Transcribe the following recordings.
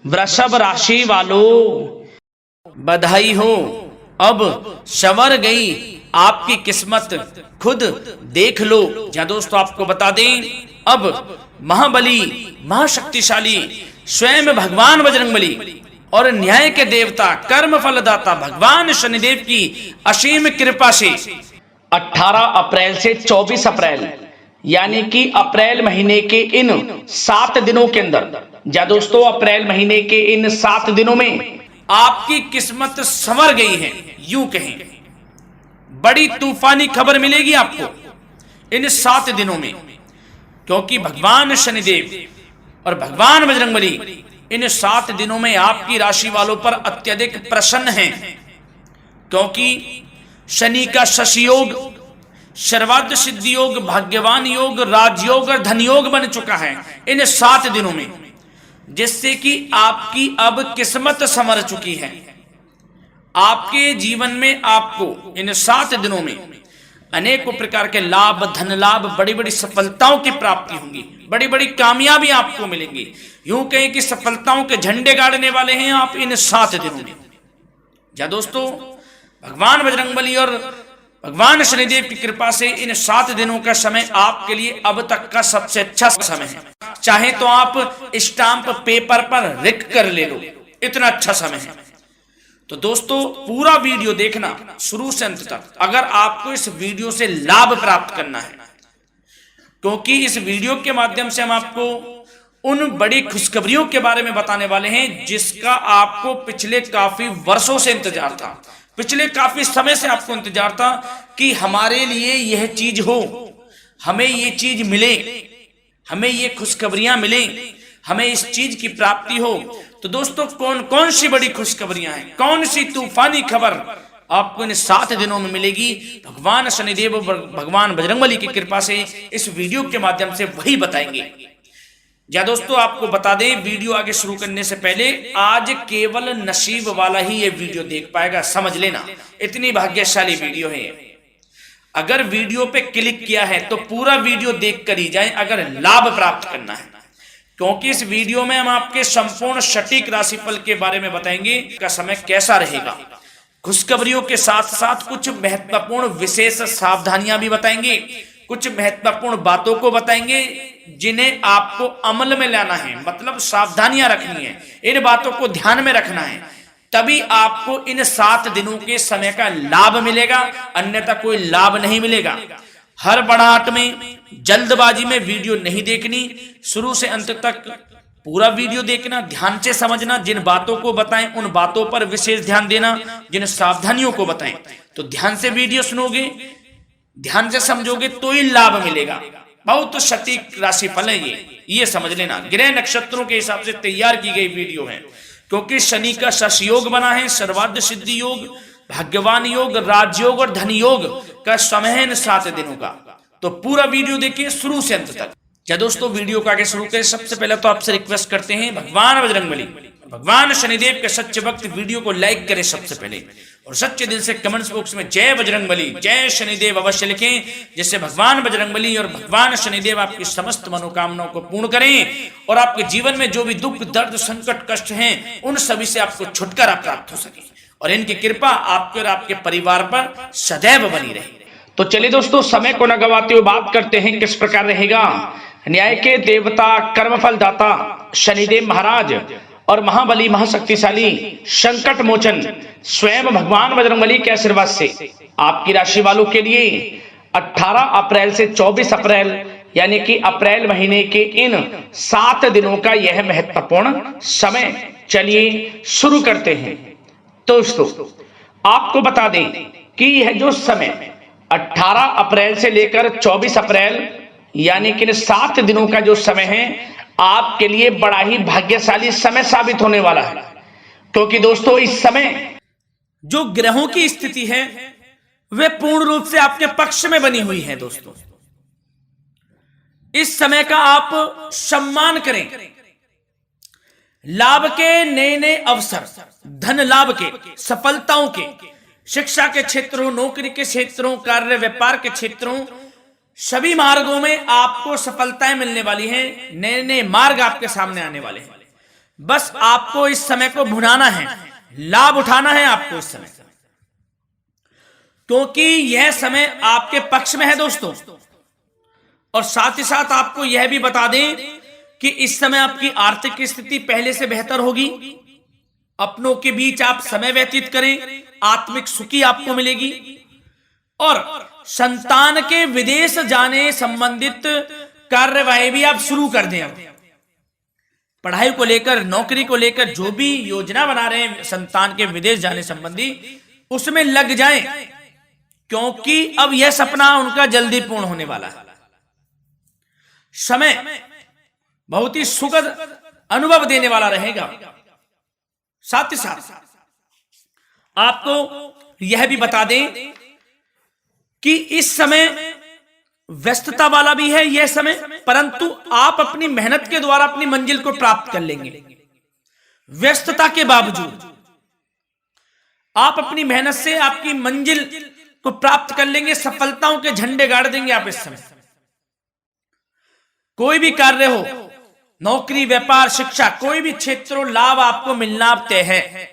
वृषभ राशि वालों, बधाई हो, अब संवर गई आपकी किस्मत, खुद देख लो। या दोस्तों आपको बता दें, अब महाबली महाशक्तिशाली स्वयं भगवान बजरंगबली और न्याय के देवता कर्म फलदाता भगवान शनिदेव की असीम कृपा से 18 अप्रैल से 24 अप्रैल यानी कि अप्रैल महीने के इन 7 दिनों के अंदर, या दोस्तों अप्रैल महीने के इन 7 दिनों में आपकी किस्मत संवर गई है। यूं कहें बड़ी तूफानी खबर मिलेगी आपको इन 7 दिनों में, क्योंकि भगवान शनिदेव और भगवान बजरंगबली इन 7 दिनों में आपकी राशि वालों पर अत्यधिक प्रसन्न हैं, क्योंकि शनि का शशि योग, सर्वार्थ सिद्धि योग, भाग्यवान योग, राजयोग और धन योग बन चुका है इन 7 दिनों में, जिससे कि आपकी अब किस्मत संवर चुकी है। आपके जीवन में आपको इन 7 दिनों में अनेकों प्रकार के लाभ, धन लाभ, बड़ी बड़ी सफलताओं की प्राप्ति होंगी, बड़ी बड़ी कामयाबी आपको मिलेंगी। यूं कहें कि सफलताओं के झंडे गाड़ने वाले हैं आप इन 7 दिनों में। या दोस्तों भगवान बजरंगबली और भगवान शनिदेव की कृपा से इन 7 दिनों का समय आपके लिए अब तक का सबसे अच्छा समय है। चाहे तो आप स्टाम्प पेपर पर लिख कर ले लो, इतना अच्छा समय है। तो दोस्तों पूरा वीडियो देखना शुरू से अंत तक, अगर आपको इस वीडियो से लाभ प्राप्त करना है, क्योंकि इस वीडियो के माध्यम से हम आपको उन बड़ी खुशखबरियों के बारे में बताने वाले हैं जिसका आपको पिछले काफी वर्षों से इंतजार था, पिछले काफी समय से आपको इंतजार था कि हमारे लिए यह चीज हो, हमें ये चीज मिले, हमें ये खुशखबरियां मिले, हमें इस चीज की प्राप्ति हो। तो दोस्तों कौन कौन सी बड़ी खुशखबरियां हैं, कौन सी तूफानी खबर आपको इन 7 दिनों में मिलेगी, भगवान शनिदेव और भगवान बजरंगबली की कृपा से इस वीडियो के माध्यम से वही बताएंगे। या दोस्तों आपको बता दें, वीडियो आगे शुरू करने से पहले आज केवल नसीब वाला ही ये वीडियो देख पाएगा, समझ लेना, इतनी भाग्यशाली वीडियो है। अगर वीडियो पे क्लिक किया है तो पूरा वीडियो देख कर ही जाए अगर लाभ प्राप्त करना है, क्योंकि इस वीडियो में हम आपके संपूर्ण सटीक राशिफल के बारे में बताएंगे का समय कैसा रहेगा। खुशखबरियों के साथ साथ कुछ महत्वपूर्ण विशेष सावधानियां भी बताएंगे, कुछ महत्वपूर्ण बातों को बताएंगे जिन्हें आपको अमल में लाना है, मतलब सावधानियां रखनी है, इन बातों को ध्यान में रखना है, तभी आपको इन 7 दिनों के समय का लाभ मिलेगा, अन्यथा कोई लाभ नहीं मिलेगा। हर बड़ाहट में, जल्दबाजी में वीडियो नहीं देखनी, शुरू से अंत तक पूरा वीडियो देखना, ध्यान से समझना, जिन बातों को बताएं उन बातों पर विशेष ध्यान देना, जिन सावधानियों को बताएं तो ध्यान से वीडियो सुनोगे, ध्यान से समझोगे तो ही लाभ मिलेगा। बहुत सटीक राशिफल है ये समझ लेना, ग्रह नक्षत्रों के हिसाब से तैयार की गई वीडियो है, क्योंकि शनि का शशि योग बना है, सर्वार्थ सिद्धि योग, भाग्यवान योग, राजयोग और धन योग का समय है इन 7 दिनों का। तो पूरा वीडियो देखिए शुरू से अंत तक। या दोस्तों वीडियो को आगे शुरू करें, सबसे पहले तो आपसे रिक्वेस्ट करते हैं, भगवान बजरंगबली भगवान शनिदेव के सच्चे भक्त वीडियो को लाइक करें सबसे पहले, और सच्चे दिल से कमेंट्स बॉक्स में जय बजरंगबली, जय शनिदेव अवश्य लिखें, जिससे भगवान बजरंगबली और भगवान शनिदेव आपकी समस्त मनोकामनाओं को पूर्ण करें और आपके जीवन में जो भी दुख, दर्द, संकट, कष्ट हैं उन सभी से आपको छुटकारा प्राप्त हो सके और इनकी कृपा आपके और आपके परिवार पर सदैव बनी रहे। तो चलिए दोस्तों समय को न गवाते हुए बात करते हैं किस प्रकार रहेगा न्याय के देवता, कर्मफल दाता शनिदेव महाराज और महाबली महाशक्तिशाली संकट मोचन स्वयं भगवान बजरंगबली के आशीर्वाद से आपकी राशि वालों के लिए 18 अप्रैल से 24 अप्रैल यानी कि अप्रैल महीने के इन 7 दिनों का यह महत्वपूर्ण समय। चलिए शुरू करते हैं। दोस्तों आपको बता दें कि यह जो समय 18 अप्रैल से लेकर 24 अप्रैल यानी कि 7 दिनों का जो समय है आपके लिए बड़ा ही भाग्यशाली समय साबित होने वाला है, क्योंकि दोस्तों इस समय जो ग्रहों की स्थिति है वे पूर्ण रूप से आपके पक्ष में बनी हुई है। दोस्तों इस समय का आप सम्मान करें, लाभ के नए नए अवसर, धन लाभ के, सफलताओं के, शिक्षा के क्षेत्रों, नौकरी के क्षेत्रों, कार्य व्यापार के क्षेत्रों, सभी मार्गों में आपको सफलताएं मिलने वाली हैं, नए नए मार्ग आपके सामने आने वाले हैं। बस आपको इस समय को भुनाना है, लाभ उठाना है आपको इस समय, क्योंकि यह समय आपके पक्ष में है दोस्तों। और साथ ही साथ आपको यह भी बता दें कि इस समय आपकी आर्थिक स्थिति पहले से बेहतर होगी, अपनों के बीच आप समय व्यतीत करें, आत्मिक सुखी आपको मिलेगी। और संतान के विदेश जाने संबंधित कार्यवाही भी आप शुरू कर दें। अब पढ़ाई को लेकर, नौकरी को लेकर जो भी योजना बना रहे हैं संतान के विदेश जाने संबंधी, उसमें लग जाएं, क्योंकि अब यह सपना उनका जल्दी पूर्ण होने वाला है। समय बहुत ही सुखद अनुभव देने वाला रहेगा। साथ ही साथ आपको यह भी बता दें कि इस समय व्यस्तता वाला भी है यह समय, परंतु आप अपनी मेहनत के द्वारा अपनी मंजिल को प्राप्त कर लेंगे। व्यस्तता के बावजूद आप अपनी मेहनत से आपकी मंजिल को प्राप्त कर लेंगे, सफलताओं के झंडे गाड़ देंगे आप इस समय। कोई भी कार्य हो, नौकरी, व्यापार, शिक्षा, कोई भी क्षेत्र, लाभ आपको मिलना तय है।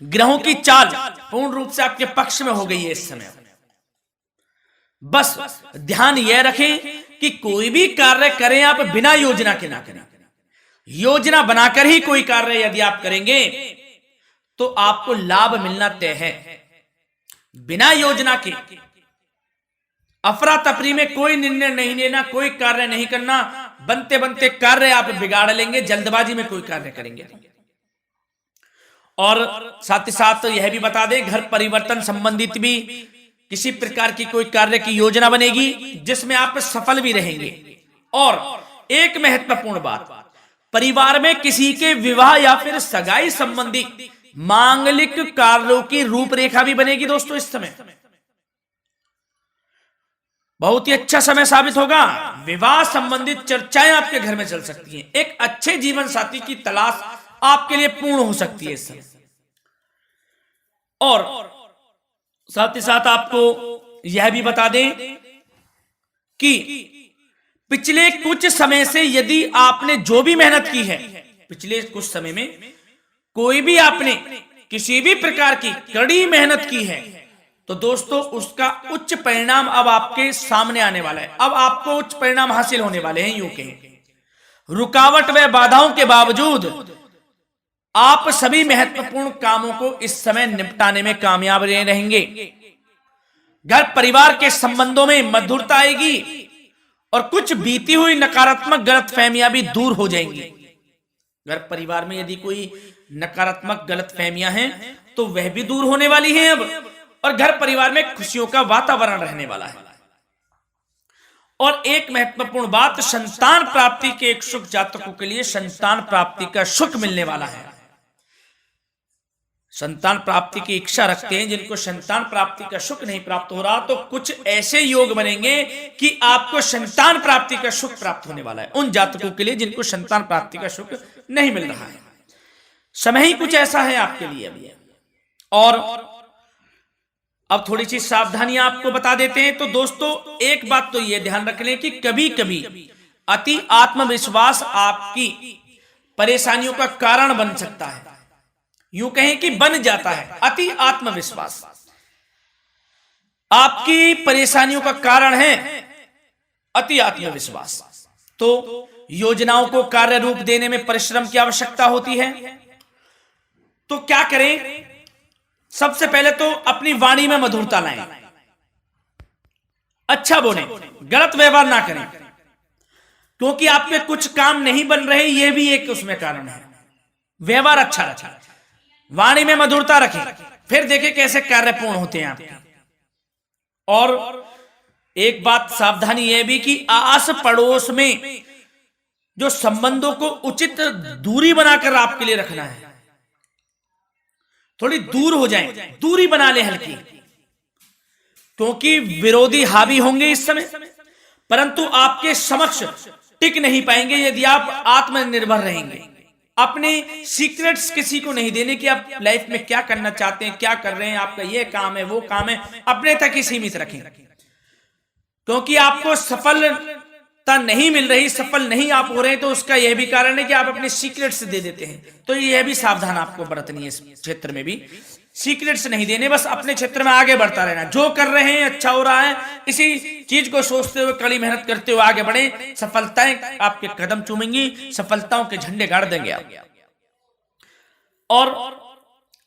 ग्रहों की चाल पूर्ण रूप से आपके पक्ष में हो गई है इस समय। बस ध्यान यह रखें कि कोई भी कार्य करें आप बिना योजना के ना करें। योजना बनाकर ही कोई कार्य यदि आप करेंगे तो आपको लाभ मिलना तय है। बिना योजना के अफरा तफरी में कोई निर्णय नहीं लेना, कोई कार्य नहीं करना। बनते बनते कार्य आप बिगाड़ लेंगे, जल्दबाजी में कोई कार्य करेंगे। और साथ ही साथ यह भी बता दें, घर परिवर्तन संबंधित भी किसी प्रकार की कोई कार्य की योजना बनेगी जिसमें आप सफल भी रहेंगे। और एक महत्वपूर्ण बात, परिवार में किसी के विवाह या फिर सगाई संबंधी मांगलिक कार्यों की रूपरेखा भी बनेगी दोस्तों। इस समय बहुत ही अच्छा समय साबित होगा। विवाह संबंधित चर्चाएं आपके घर में चल सकती हैं। एक अच्छे जीवन साथी की तलाश आपके लिए पूर्ण हो सकती है इस समय। और साथ ही साथ आपको यह भी बता दें कि पिछले कुछ समय से यदि आपने जो भी मेहनत की है, पिछले कुछ समय में कोई भी आपने किसी भी प्रकार की कड़ी मेहनत की है, तो दोस्तों उसका उच्च परिणाम अब आपके सामने आने वाला है। अब आपको उच्च परिणाम हासिल होने वाले हैं। यूं कहें रुकावट व बाधाओं के बावजूद आप सभी महत्वपूर्ण कामों को इस समय निपटाने में कामयाब रहेंगे। घर परिवार के संबंधों में मधुरता आएगी और कुछ बीती हुई नकारात्मक गलतफहमियां भी दूर हो जाएंगी। घर परिवार में यदि कोई नकारात्मक गलतफहमियां हैं तो वह भी दूर होने वाली हैं अब, और घर परिवार में खुशियों का वातावरण रहने वाला है। और एक महत्वपूर्ण बात, संतान प्राप्ति के इच्छुक जातकों के लिए संतान प्राप्ति का सुख मिलने वाला है। संतान प्राप्ति की इच्छा रखते हैं जिनको संतान प्राप्ति का सुख नहीं प्राप्त हो रहा, तो कुछ ऐसे योग बनेंगे कि आपको संतान प्राप्ति का सुख प्राप्त होने वाला है। उन जातकों के लिए जिनको संतान प्राप्ति का सुख नहीं मिल रहा है, समय ही कुछ ऐसा है आपके लिए अभी। और अब थोड़ी सी सावधानियां आपको बता देते हैं। तो दोस्तों एक बात तो यह ध्यान रख लें कि कभी कभी अति आत्मविश्वास आपकी परेशानियों का कारण बन सकता है। यूं कहें कि बन जाता है। अति आत्मविश्वास आपकी परेशानियों का कारण है, अति आत्मविश्वास। तो योजनाओं को कार्य रूप देने में परिश्रम की आवश्यकता होती है। तो क्या करें? सबसे पहले तो अपनी वाणी में मधुरता लाएं, अच्छा बोलें, गलत व्यवहार ना करें, क्योंकि आपके कुछ काम नहीं बन रहे, यह भी एक उसमें कारण है। व्यवहार अच्छा रखें, वाणी में मधुरता रखें, फिर देखें कैसे कार्य पूर्ण होते हैं आपके। और एक बात सावधानी यह भी कि आस पड़ोस में जो संबंधों को उचित दूरी बनाकर आपके लिए रखना है। थोड़ी दूर हो जाएं, दूरी बना ले हल्की, क्योंकि विरोधी हावी होंगे इस समय, परंतु आपके समक्ष टिक नहीं पाएंगे यदि आप आत्मनिर्भर रहेंगे। अपने सीक्रेट्स किसी को नहीं देने कि आप लाइफ में क्या करना चाहते हैं, क्या कर रहे हैं, आपका ये काम है, वो काम है, अपने तक ही सीमित रखें, क्योंकि आपको सफल नहीं मिल रही, सफल नहीं आप हो रहे, तो उसका यह भी कारण है कि आप अपने सीक्रेट्स दे देते हैं। तो यह भी सावधान आपको बरतनी है, इस क्षेत्र में भी सीक्रेट्स नहीं देने, बस अपने क्षेत्र में आगे बढ़ता रहना। जो कर रहे हैं अच्छा हो रहा है, इसी चीज को सोचते हुए कड़ी मेहनत करते हुए आगे बढ़े। सफलताएं आपके कदम चूमेंगी, सफलताओं के झंडे गाड़ देंगे आप। और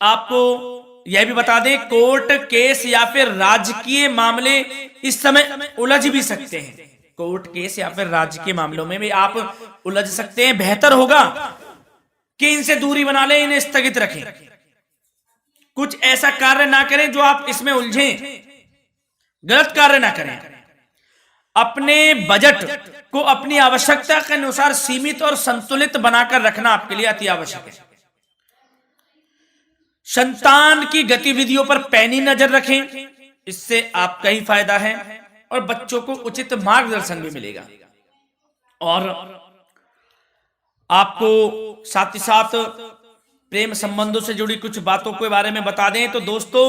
आपको यह भी बता दें, कोर्ट केस या फिर राजकीय मामले इस समय उलझ भी सकते हैं। कोर्ट केस या फिर राजकीय मामलों में भी आप उलझ सकते हैं। बेहतर होगा कि इनसे दूरी बना लें, इन्हें स्थगित रखें, कुछ ऐसा कार्य ना करें जो आप इसमें उलझें, गलत कार्य ना करें। अपने बजट को अपनी आवश्यकता के अनुसार सीमित और संतुलित बनाकर रखना आपके लिए अति आवश्यक है। संतान की गतिविधियों पर पैनी नजर रखें, इससे आपका ही फायदा है और बच्चों को उचित मार्गदर्शन भी मिलेगा। और आपको साथ ही साथ प्रेम संबंधों से जुड़ी कुछ बातों के बारे में बता दें तो दोस्तों,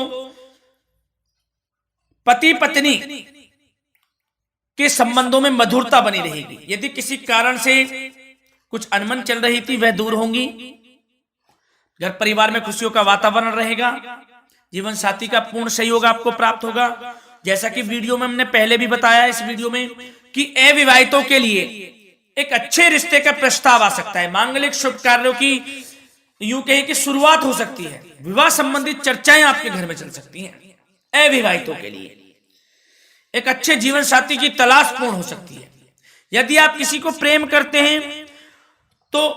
पति पत्नी के संबंधों में मधुरता बनी रहेगी। यदि किसी कारण से कुछ अनबन चल रही थी, वह दूर होंगी। घर परिवार में खुशियों का वातावरण रहेगा। जीवन साथी का पूर्ण सहयोग आपको प्राप्त होगा। जैसा कि वीडियो में हमने पहले भी बताया इस वीडियो में कि अविवाहितों के लिए एक अच्छे रिश्ते का प्रस्ताव आ सकता है। मांगलिक शुभ कार्यों की यूं कहें कि शुरुआत हो सकती है। विवाह संबंधित चर्चाएं आपके घर में चल सकती हैं। अविवाहितों के लिए एक अच्छे जीवन साथी की तलाश पूर्ण हो सकती है। यदि आप किसी को प्रेम करते हैं तो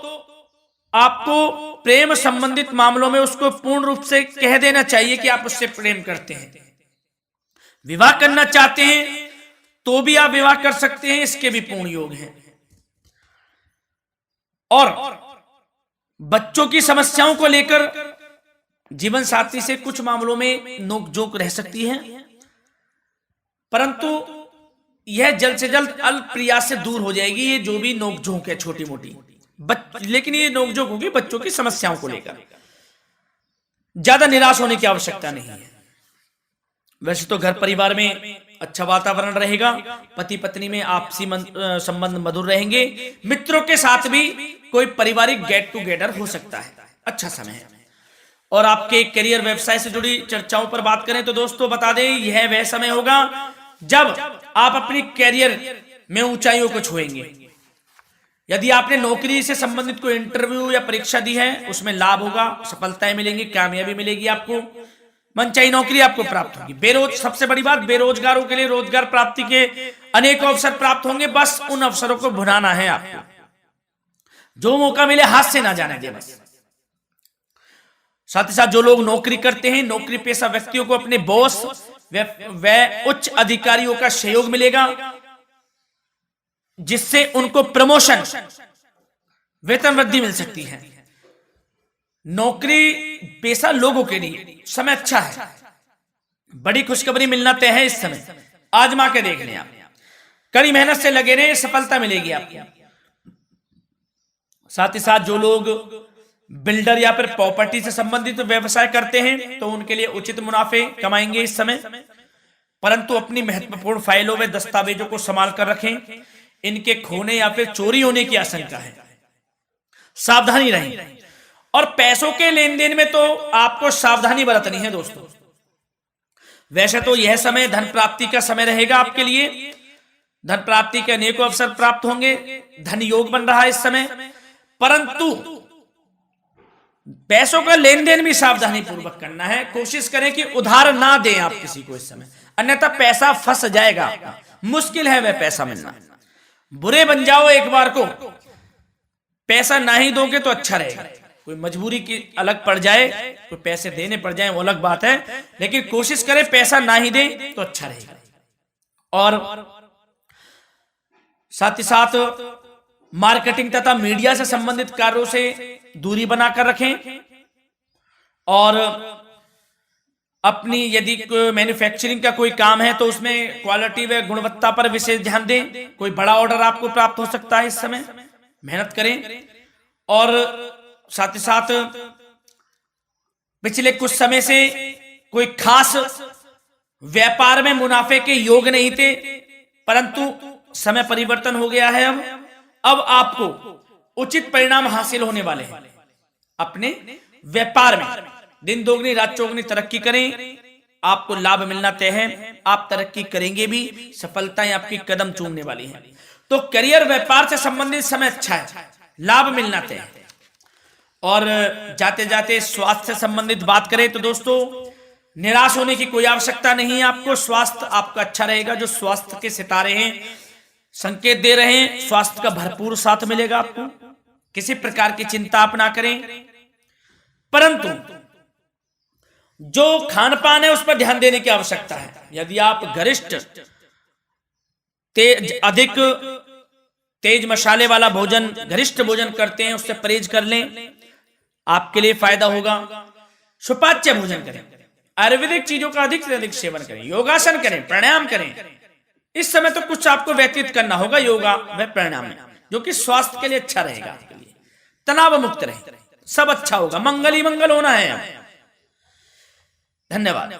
आपको प्रेम संबंधित मामलों में उसको पूर्ण रूप से कह देना चाहिए कि आप उससे प्रेम करते हैं। विवाह करना चाहते हैं तो भी आप विवाह कर सकते हैं, इसके भी पूर्ण योग हैं। और बच्चों की समस्याओं को लेकर जीवन साथी से कुछ मामलों में नोकझोंक रह सकती है, परंतु यह जल्द से जल्द अल्प प्रयास से दूर हो जाएगी। ये जो भी नोकझोंक है छोटी मोटी, लेकिन ये नोकझोंक होगी बच्चों की समस्याओं को लेकर। ज्यादा निराश होने की आवश्यकता नहीं है। वैसे तो घर परिवार में अच्छा वातावरण रहेगा, पति पत्नी में आपसी संबंध मधुर रहेंगे। मित्रों के साथ भी कोई पारिवारिक गेट टुगेदर हो सकता है, अच्छा समय है। और आपके करियर व्यवसाय से जुड़ी चर्चाओं पर बात करें तो दोस्तों बता दें, यह वह समय होगा जब आप अपनी करियर में ऊंचाइयों को छुएंगे। यदि आपने नौकरी से संबंधित कोई इंटरव्यू या परीक्षा दी है, उसमें लाभ होगा, सफलताएं मिलेंगी, कामयाबी मिलेगी, आपको मनचाही नौकरी आपको प्राप्त होगी। सबसे बड़ी बात, बेरोजगारों के लिए रोजगार प्राप्ति के अनेक अवसर प्राप्त होंगे। बस उन अवसरों को भुनाना है आपको। जो मौका मिले हाथ से ना जाने दे बस। साथ ही साथ जो लोग नौकरी करते हैं, नौकरी पेशा व्यक्तियों को अपने बॉस व उच्च अधिकारियों का सहयोग मिलेगा, जिससे उनको प्रमोशन, वेतन वृद्धि मिल सकती है। नौकरी पेशा लोगों के लिए समय अच्छा है। बड़ी खुशखबरी मिलना तय है इस समय, आजमा के देख लें आप। कड़ी मेहनत से लगे रहे, सफलता मिलेगी आपको। साथ ही साथ जो लोग बिल्डर या फिर प्रॉपर्टी से संबंधित व्यवसाय करते हैं तो उनके लिए उचित मुनाफे कमाएंगे इस समय, परंतु अपनी महत्वपूर्ण फाइलों व दस्तावेजों को संभाल कर रखें। इनके खोने या फिर चोरी होने की आशंका है, सावधानी रहें। और पैसों के लेन देन में तो आपको सावधानी बरतनी है दोस्तों। वैसे तो यह समय धन प्राप्ति का समय रहेगा आपके लिए। धन प्राप्ति के अनेकों अवसर प्राप्त होंगे, धन योग बन रहा है इस समय, परंतु पैसों का लेन देन भी सावधानी पूर्वक करना है। कोशिश करें कि उधार ना दें आप किसी को इस समय, अन्यथा पैसा फंस जाएगा आपका। मुश्किल है वह पैसा मिलना। बुरे बन जाओ एक बार को, पैसा ना ही दोगे तो अच्छा रहेगा। कोई मजबूरी की अलग पड़ जाए, कोई पैसे देने पड़ जाए वो अलग बात है, लेकिन कोशिश करें पैसा ना ही दें तो अच्छा रहेगा। और साथ ही साथ मार्केटिंग तथा मीडिया से संबंधित कार्यों से दूरी बनाकर रखें। और अपनी यदि मैन्युफैक्चरिंग का कोई काम है तो उसमें क्वालिटी व गुणवत्ता पर विशेष ध्यान दें। कोई बड़ा ऑर्डर आपको प्राप्त हो सकता है इस समय, मेहनत करें। और साथ ही साथ पिछले कुछ समय से कोई खास व्यापार में मुनाफे के योग नहीं थे, परंतु समय परिवर्तन हो गया है। अब आपको उचित परिणाम हासिल होने वाले हैं अपने व्यापार में। दिन दोगुनी रात चौगुनी तरक्की करें, आपको लाभ मिलना तय है। आप तरक्की करेंगे भी, सफलताएं आपकी कदम चूमने वाली हैं। तो करियर व्यापार से संबंधित समय अच्छा है, लाभ मिलना तय है। और जाते जाते स्वास्थ्य से संबंधित बात करें तो दोस्तों निराश होने की कोई आवश्यकता नहीं है आपको। स्वास्थ्य आपका अच्छा रहेगा। जो स्वास्थ्य के सितारे हैं संकेत दे रहे हैं, स्वास्थ्य का भरपूर साथ मिलेगा आपको। किसी प्रकार की चिंता आप ना करें, परंतु जो खान पान है उस पर ध्यान देने की आवश्यकता है। यदि आप गरिष्ठ अधिक तेज मसाले वाला भोजन, गरिष्ठ भोजन करते हैं, उससे परहेज कर लें, आपके लिए फायदा होगा। सुपाच्य भोजन करें, आयुर्वेदिक चीजों का अधिक से अधिक सेवन करें, योगासन करें, प्राणायाम करें। इस समय तो कुछ आपको व्यतीत करना होगा योगा व प्राणायाम में, जो कि स्वास्थ्य के लिए अच्छा रहेगा, आपके लिए तनाव मुक्त रहे, सब अच्छा होगा। मंगल ही मंगल होना है। धन्यवाद।